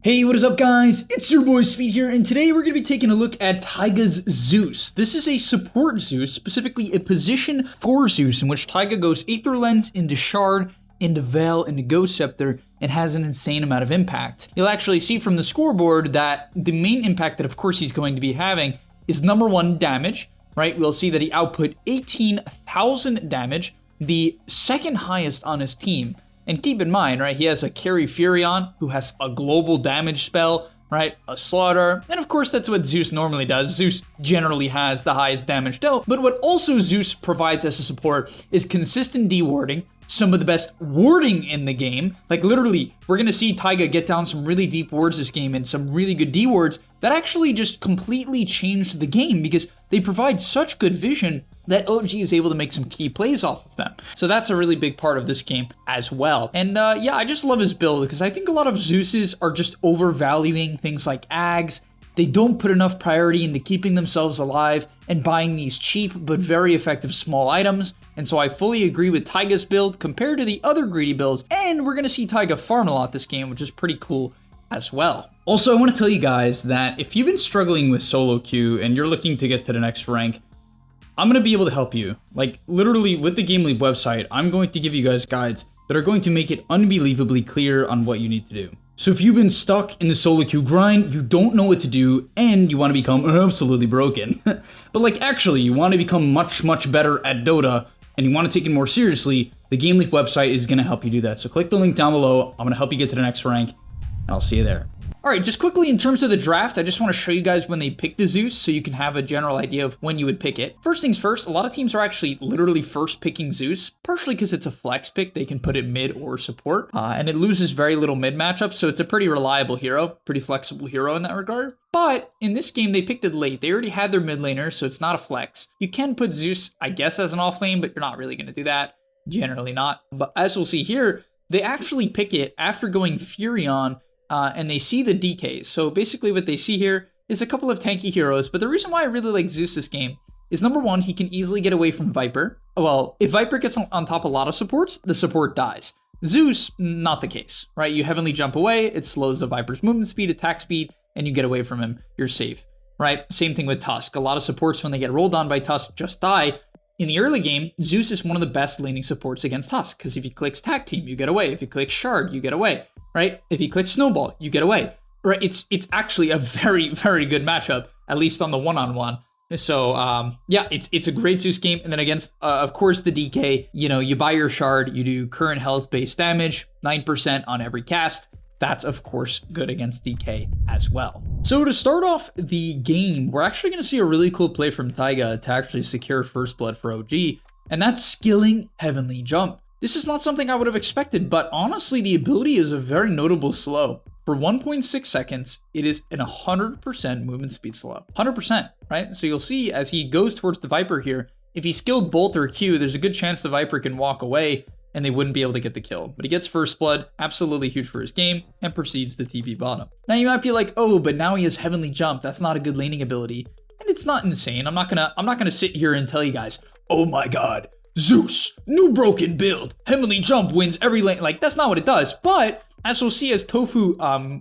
Hey, what is up guys? It's your boy Speed here, and today we're going to be taking a look at Taiga's Zeus. This is a support Zeus, specifically a position 4 Zeus, in which Taiga goes Aether Lens into Shard, into Veil, into Ghost Scepter, and has an insane amount of impact. You'll actually see from the scoreboard that the main impact that of course he's going to be having is number 1, damage, right? We'll see that he output 18,000 damage, the second highest on his team. And keep in mind, right, he has a Carry Furion, who has a global damage spell, right, a Slaughter, and of course that's what Zeus normally does. Zeus generally has the highest damage dealt, but what also Zeus provides as a support is consistent dewarding, some of the best warding in the game. Like literally, we're gonna see Taiga get down some really deep wards this game and some really good dewards that actually just completely changed the game because they provide such good vision that OG is able to make some key plays off of them. So that's a really big part of this game as well. And yeah, I just love his build because I think a lot of Zeuses are just overvaluing things like Ags. They don't put enough priority into keeping themselves alive and buying these cheap but very effective small items. And so I fully agree with Taiga's build compared to the other greedy builds. And we're gonna see Taiga farm a lot this game, which is pretty cool as well. Also, I wanna tell you guys that if you've been struggling with solo queue and you're looking to get to the next rank, I'm gonna be able to help you. Like literally with the gameleap website, I'm going to give you guys guides that are going to make it unbelievably clear on what you need to do. So if you've been stuck in the solo queue grind, you don't know what to do, and you want to become absolutely broken, but like actually you want to become much better at Dota, and you want to take it more seriously, the gameleap website is gonna help you do that. So click the link down below, I'm gonna help you get to the next rank, and I'll see you there. Alright, just quickly in terms of the draft, I just want to show you guys when they pick the Zeus so you can have a general idea of when you would pick it. First things first, a lot of teams are actually literally first picking Zeus, partially because it's a flex pick, they can put it mid or support, and it loses very little mid matchups, so it's a pretty reliable hero, pretty flexible hero in that regard. But in this game, they picked it late. They already had their mid laner, so it's not a flex. You can put Zeus, I guess, as an off lane, but you're not really going to do that. Generally not. But as we'll see here, they actually pick it after going Furion, and they see the DKs. So basically what they see here is a couple of tanky heroes, but the reason why I really like Zeus this game is number 1, he can easily get away from Viper. Well, if Viper gets on top of a lot of supports, the support dies. Zeus, not the case, right? You heavenly jump away, it slows the Viper's movement speed, attack speed, and you get away from him, you're safe, right? Same thing with Tusk. A lot of supports, when they get rolled on by Tusk, just die. In the early game, Zeus is one of the best laning supports against Tusk, because if he clicks Tag Team, you get away. If he clicks Shard, you get away, right? If he clicks Snowball, you get away, right? It's actually a very good matchup, at least on the one-on-one. So, yeah, it's a great Zeus game. And then against, of course, the DK, you know, you buy your Shard, you do current health-based damage, 9% on every cast. That's, of course, good against DK as well. So to start off the game, we're actually going to see a really cool play from Taiga to actually secure first blood for OG, and that's skilling Heavenly Jump. This is not something I would have expected, but honestly, the ability is a very notable slow. For 1.6 seconds, it is an 100% movement speed slow. 100%, right? So you'll see as he goes towards the Viper here, if he skilled Bolt or Q, there's a good chance the Viper can walk away, and they wouldn't be able to get the kill. But he gets first blood, absolutely huge for his game, and proceeds to TP bottom. Now you might be like, oh, but now he has Heavenly Jump. That's not a good laning ability. And it's not insane. I'm not gonna sit here and tell you guys, oh my god, Zeus, new broken build, Heavenly Jump wins every lane. Like, that's not what it does. But as we'll see as Tofu,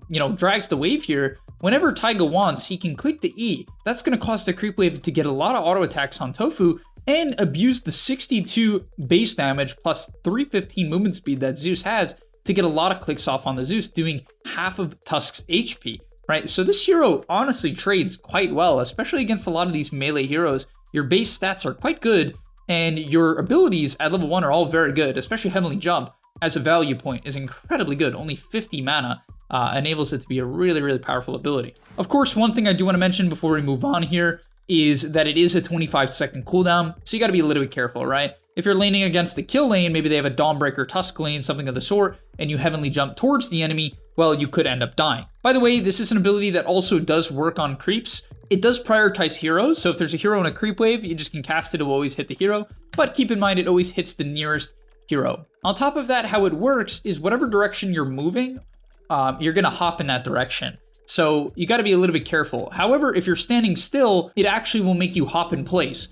you know, drags the wave here, whenever Taiga wants, he can click the E. That's gonna cause the creep wave to get a lot of auto attacks on Tofu, and abuse the 62 base damage plus 315 movement speed that Zeus has to get a lot of clicks off on the Zeus, doing half of Tusk's HP, right? So this hero honestly trades quite well, especially against a lot of these melee heroes. Your base stats are quite good, and your abilities at level 1 are all very good, especially Heavenly Jump as a value point is incredibly good. Only 50 mana enables it to be a really powerful ability. Of course, one thing I do want to mention before we move on here is that it is a 25-second cooldown, so you gotta be a little bit careful, right? If you're laning against the kill lane, maybe they have a Dawnbreaker Tusk lane, something of the sort, and you heavenly jump towards the enemy, well, you could end up dying. By the way, this is an ability that also does work on creeps. It does prioritize heroes, so if there's a hero in a creep wave, you just can cast it, it will always hit the hero, but keep in mind it always hits the nearest hero. On top of that, how it works is whatever direction you're moving, you're gonna hop in that direction. So you got to be a little bit careful. However, if you're standing still, it actually will make you hop in place.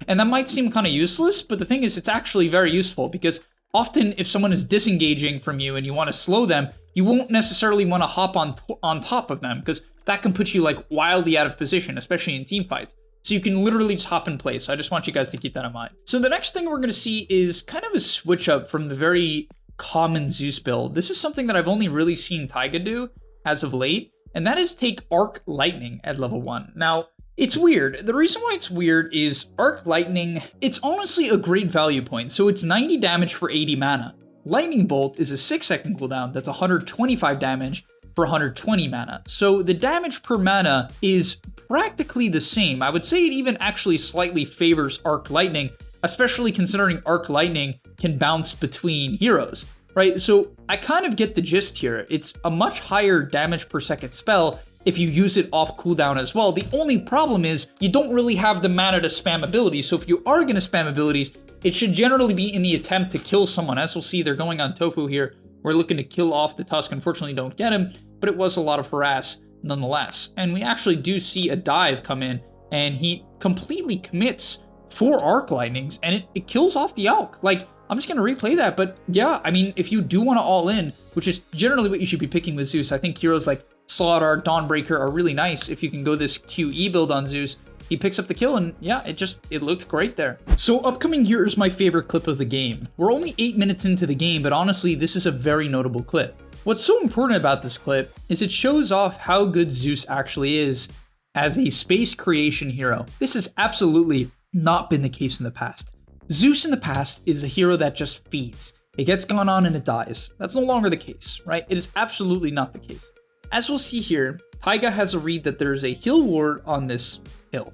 And that might seem kind of useless, but the thing is, it's actually very useful because often if someone is disengaging from you and you want to slow them, you won't necessarily want to hop on top of them because that can put you like wildly out of position, especially in team fights. So you can literally just hop in place. I just want you guys to keep that in mind. So the next thing we're going to see is kind of a switch up from the very common Zeus build. This is something that I've only really seen Taiga do as of late, and that is take Arc Lightning at level 1. Now, it's weird. The reason why it's weird is Arc Lightning, it's honestly a great value point. So it's 90 damage for 80 mana. Lightning Bolt is a 6-second cooldown that's 125 damage for 120 mana. So the damage per mana is practically the same. I would say it even actually slightly favors Arc Lightning, especially considering Arc Lightning can bounce between heroes, right? So I kind of get the gist here. It's a much higher damage per second spell if you use it off cooldown as well. The only problem is you don't really have the mana to spam abilities. So if you are going to spam abilities, it should generally be in the attempt to kill someone. As we'll see, they're going on Tofu here. We're looking to kill off the Tusk. Unfortunately, don't get him, but it was a lot of harass nonetheless. And we actually do see a dive come in, and he completely commits 4 Arc Lightnings, and it kills off the Elk. Like, I'm just going to replay that, but yeah, I mean, if you do want to all in, which is generally what you should be picking with Zeus, I think heroes like Slaughter, Dawnbreaker are really nice. If you can go this QE build on Zeus, he picks up the kill, and yeah, it looked great there. So upcoming here is my favorite clip of the game. We're only 8 minutes into the game, but honestly, this is a very notable clip. What's so important about this clip is it shows off how good Zeus actually is as a space creation hero. This has absolutely not been the case in the past. Zeus in the past is a hero that just feeds. It gets gone on and it dies. That's no longer the case, right? It is absolutely not the case. As we'll see here, Taiga has a read that there's a hill ward on this hill.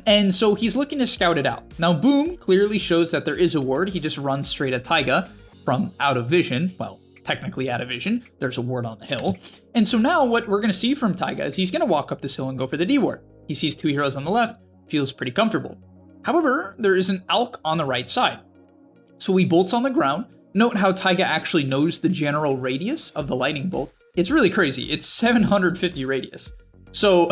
And so he's looking to scout it out. Now Boom clearly shows that there is a ward. He just runs straight at Taiga from out of vision. Well, technically out of vision. There's a ward on the hill. And so now what we're going to see from Taiga is he's going to walk up this hill and go for the D ward. He sees 2 heroes on the left, feels pretty comfortable. However, there is an Alk on the right side. So he bolts on the ground. Note how Taiga actually knows the general radius of the lightning bolt. It's really crazy. It's 750 radius. So,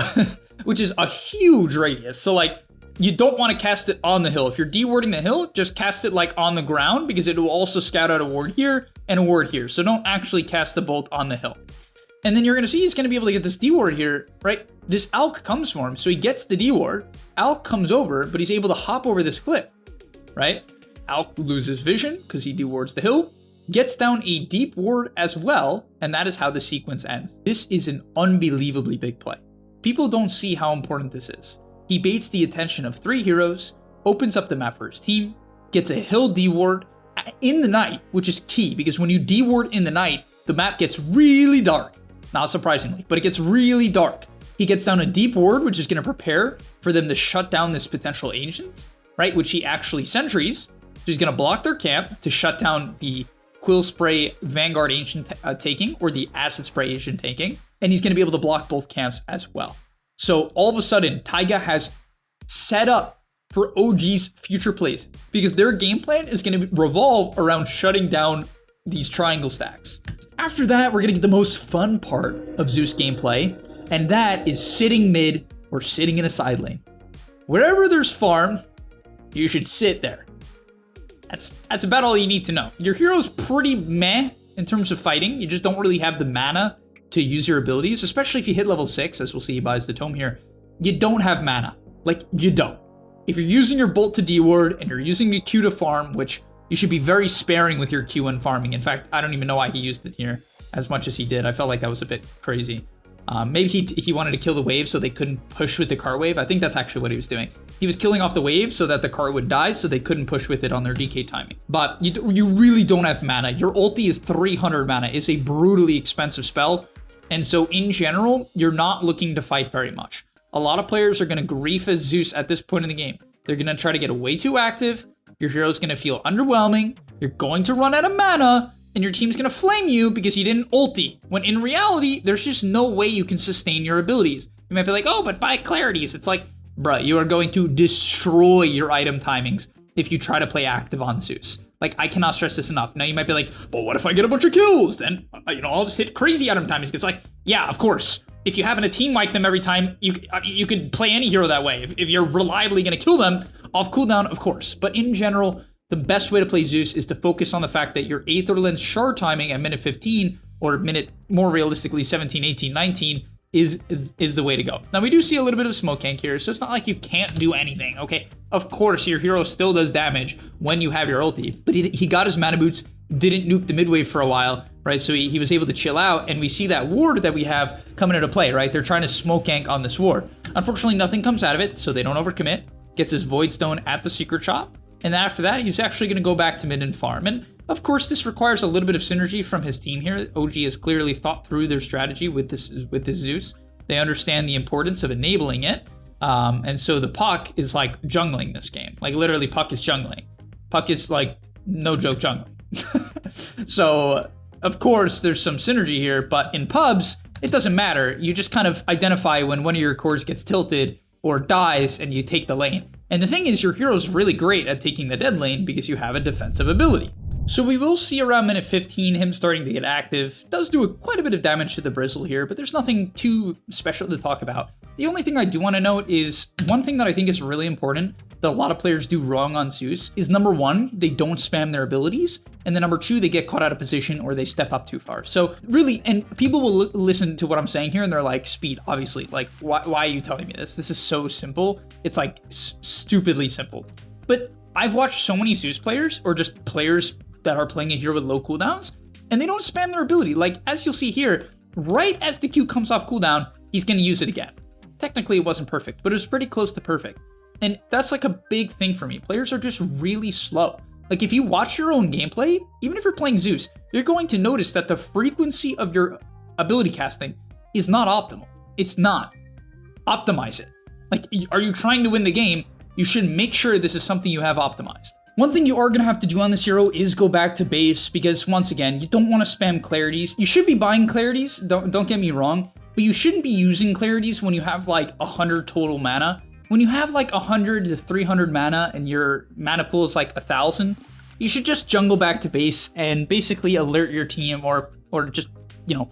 which is a huge radius. So like, you don't want to cast it on the hill. If you're dewarding the hill, just cast it like on the ground because it will also scout out a ward here and a ward here. So don't actually cast the bolt on the hill. And then you're going to see he's going to be able to get this D-ward here, right? This Alk comes for him, so he gets the D-ward. Alk comes over, but he's able to hop over this cliff, right? Alk loses vision because he D-wards the hill, gets down a deep ward as well, and that is how the sequence ends. This is an unbelievably big play. People don't see how important this is. He baits the attention of 3 heroes, opens up the map for his team, gets a hill D-ward in the night, which is key because when you D-ward in the night, the map gets really dark. Not surprisingly, but it gets really dark. He gets down a deep ward, which is going to prepare for them to shut down this potential ancients, right? Which he actually sentries. So he's going to block their camp to shut down the Quill Spray Vanguard Ancient taking or the Acid Spray Ancient taking. And he's going to be able to block both camps as well. So all of a sudden, Taiga has set up for OG's future plays because their game plan is going to revolve around shutting down these triangle stacks. After that, we're going to get the most fun part of Zeus gameplay, and that is sitting mid or sitting in a side lane. Wherever there's farm, you should sit there. That's about all you need to know. Your hero's pretty meh in terms of fighting. You just don't really have the mana to use your abilities, especially if you hit level 6, as we'll see he buys the tome here. You don't have mana. Like, you don't. If you're using your bolt to D-ward and you're using your Q to farm, which you should be very sparing with your Q when farming. In fact, I don't even know why he used it here as much as he did. I felt like that was a bit crazy. Maybe he wanted to kill the wave so they couldn't push with the car wave. I think that's actually what he was doing. He was killing off the wave so that the car would die so they couldn't push with it on their DK timing. But you really don't have mana. Your ulti is 300 mana. It's a brutally expensive spell. And so in general, you're not looking to fight very much. A lot of players are going to grief as Zeus at this point in the game. They're going to try to get way too active. Your hero's going to feel underwhelming. You're going to run out of mana. And your team's going to flame you because you didn't ulti. When in reality, there's just no way you can sustain your abilities. You might be like, oh, but buy clarities. It's like, bruh, you are going to destroy your item timings if you try to play active on Zeus. Like, I cannot stress this enough. Now you might be like, but what if I get a bunch of kills? Then, I'll just hit crazy item timings. It's like, yeah, of course. If you happen to team wipe them every time, you could play any hero that way. If you're reliably going to kill them off cooldown, of course. But in general, the best way to play Zeus is to focus on the fact that your Aether Lens shard timing at minute 15 or minute, more realistically 17, 18, 19, is the way to go. Now we do see a little bit of smoke gank here, so it's not like you can't do anything, okay? Of course, your hero still does damage when you have your ulti, but he got his mana boots, didn't nuke the mid wave for a while, right? So he was able to chill out, and we see that ward that we have coming into play, right? They're trying to smoke gank on this ward. Unfortunately, nothing comes out of it, so they don't overcommit. Gets his Void Stone at the Secret Shop, and then after that, he's actually going to go back to mid and farm. And of course, this requires a little bit of synergy from his team here. OG has clearly thought through their strategy with this Zeus. They understand the importance of enabling it, and so the Puck is like jungling this game. Like literally, Puck is jungling. Puck is like, no joke, jungling. So, of course, there's some synergy here, but in pubs, it doesn't matter. You just kind of identify when one of your cores gets tilted or dies and you take the lane. And the thing is, your hero's really great at taking the dead lane because you have a defensive ability. So we will see around minute 15 him starting to get active. Does do quite a bit of damage to the Bristle here, but there's nothing too special to talk about. The only thing I do want to note is one thing that I think is really important that a lot of players do wrong on Zeus is number one, they don't spam their abilities, and then number two, they get caught out of position or they step up too far. So really, and people will listen to what I'm saying here and they're like, Speed, obviously, like why are you telling me this? This is so simple. It's like stupidly simple. But I've watched so many Zeus players or just players that are playing a hero with low cooldowns, and they don't spam their ability. Like, as you'll see here, right as the Q comes off cooldown, he's gonna use it again. Technically, it wasn't perfect, but it was pretty close to perfect. And that's like a big thing for me. Players are just really slow. Like, if you watch your own gameplay, even if you're playing Zeus, you're going to notice that the frequency of your ability casting is not optimal. It's not. Optimize it. Like, are you trying to win the game? You should make sure this is something you have optimized. One thing you are going to have to do on this hero is go back to base because, once again, you don't want to spam clarities. You should be buying clarities, don't get me wrong, but you shouldn't be using clarities when you have like 100 total mana. When you have like 100 to 300 mana and your mana pool is like 1,000, you should just jungle back to base and basically alert your team or just, you know,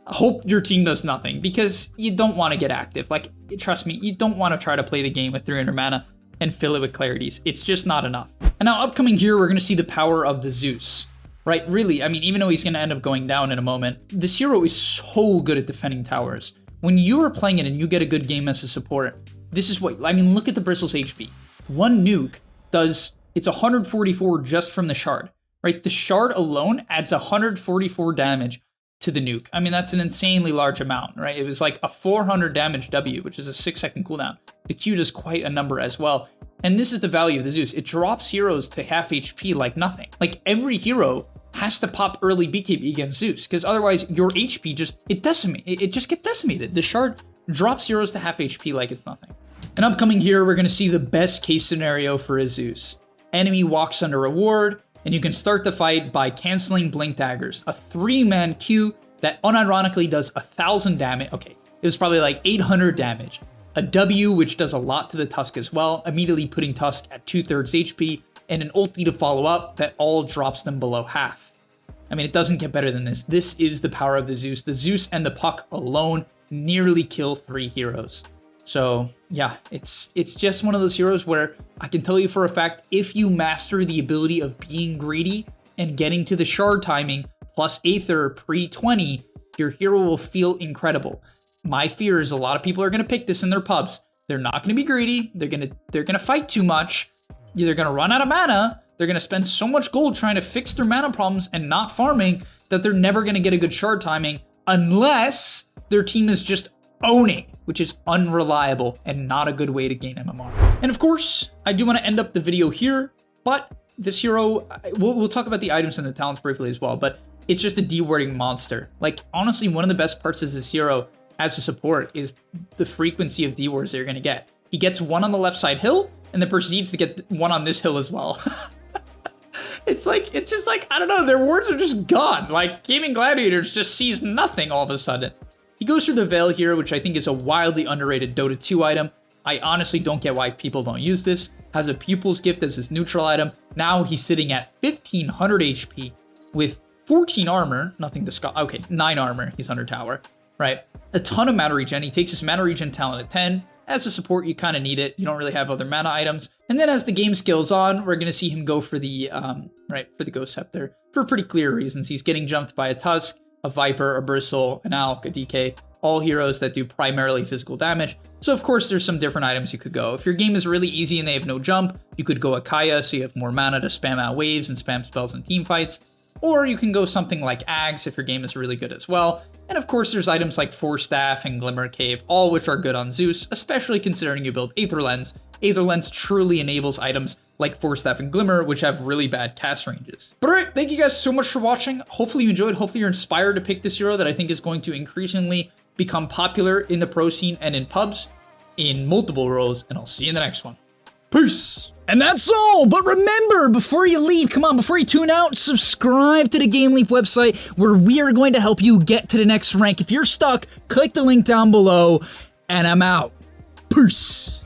hope your team does nothing because you don't want to get active. Like, trust me, you don't want to try to play the game with 300 mana and fill it with clarities. It's just not enough. And now upcoming here, we're gonna see the power of the Zeus, right? Really, I mean, even though he's gonna end up going down in a moment, this hero is so good at defending towers. When you are playing it and you get a good game as a support, this is what, I mean, look at the Bristle's HP. One nuke does, it's 144 just from the shard, right? The shard alone adds 144 damage to the nuke. I mean, that's an insanely large amount, right? It was like a 400 damage W, which is a 6-second cooldown. The Q does quite a number as well. And this is the value of the Zeus. It drops heroes to half HP like nothing. Like, every hero has to pop early BKB against Zeus, because otherwise your HP just, it just gets decimated. The shard drops heroes to half HP like it's nothing. And upcoming here, we're gonna see the best case scenario for a Zeus. Enemy walks under a ward, and you can start the fight by canceling Blink Daggers, a 3-man Q that unironically does 1,000 damage. Okay, it was probably like 800 damage. A W, which does a lot to the Tusk as well, immediately putting Tusk at 2/3 HP, and an ulti to follow up that all drops them below half. I mean, it doesn't get better than this. This is the power of the Zeus. The Zeus and the Puck alone nearly kill 3 heroes. So yeah, it's just one of those heroes where I can tell you for a fact, if you master the ability of being greedy and getting to the shard timing plus Aether pre-20, your hero will feel incredible. My fear is a lot of people are going to pick this in their pubs. They're not going to be greedy. They're going to fight too much. They're going to run out of mana. They're going to spend so much gold trying to fix their mana problems and not farming that they're never going to get a good shard timing unless their team is just owning, which is unreliable and not a good way to gain MMR. And of course, I do want to end up the video here, but this hero, we'll talk about the items and the talents briefly as well, but it's just a dewarding monster. Like, honestly, one of the best parts of this hero as a support is the frequency of dewards they're going to get. He gets one on the left side hill and then proceeds to get one on this hill as well. It's just like, I don't know, their wards are just gone. Like, Gaming Gladiators just sees nothing all of a sudden. He goes through the Veil here, which I think is a wildly underrated Dota 2 item. I honestly don't get why people don't use this. Has a Pupil's Gift as his neutral item. Now he's sitting at 1,500 HP with 14 armor, nothing to scoff. Okay, 9 armor, he's under tower, right? A ton of mana regen. He takes his mana regen talent at 10. as a support, you kind of need it. You don't really have other mana items. And then as the game scales on, we're going to see him go for the, for the Ghost Scepter for pretty clear reasons. He's getting jumped by a Tusk, a Viper, a Bristle, an Alk, a DK, all heroes that do primarily physical damage. So of course there's some different items you could go. If your game is really easy and they have no jump, you could go Akaya so you have more mana to spam out waves and spam spells in team fights. Or you can go something like Ags if your game is really good as well. And of course there's items like Force Staff and Glimmer Cave, all which are good on Zeus, especially considering you build Aether Lens. Aether Lens truly enables items like Force Staff and Glimmer, which have really bad cast ranges. But alright, thank you guys so much for watching. Hopefully you enjoyed, hopefully you're inspired to pick this hero that I think is going to increasingly become popular in the pro scene and in pubs in multiple roles, and I'll see you in the next one. Peace! And that's all, but remember, before you leave, come on, before you tune out, subscribe to the GameLeap website where we are going to help you get to the next rank. If you're stuck, click the link down below, and I'm out. Peace!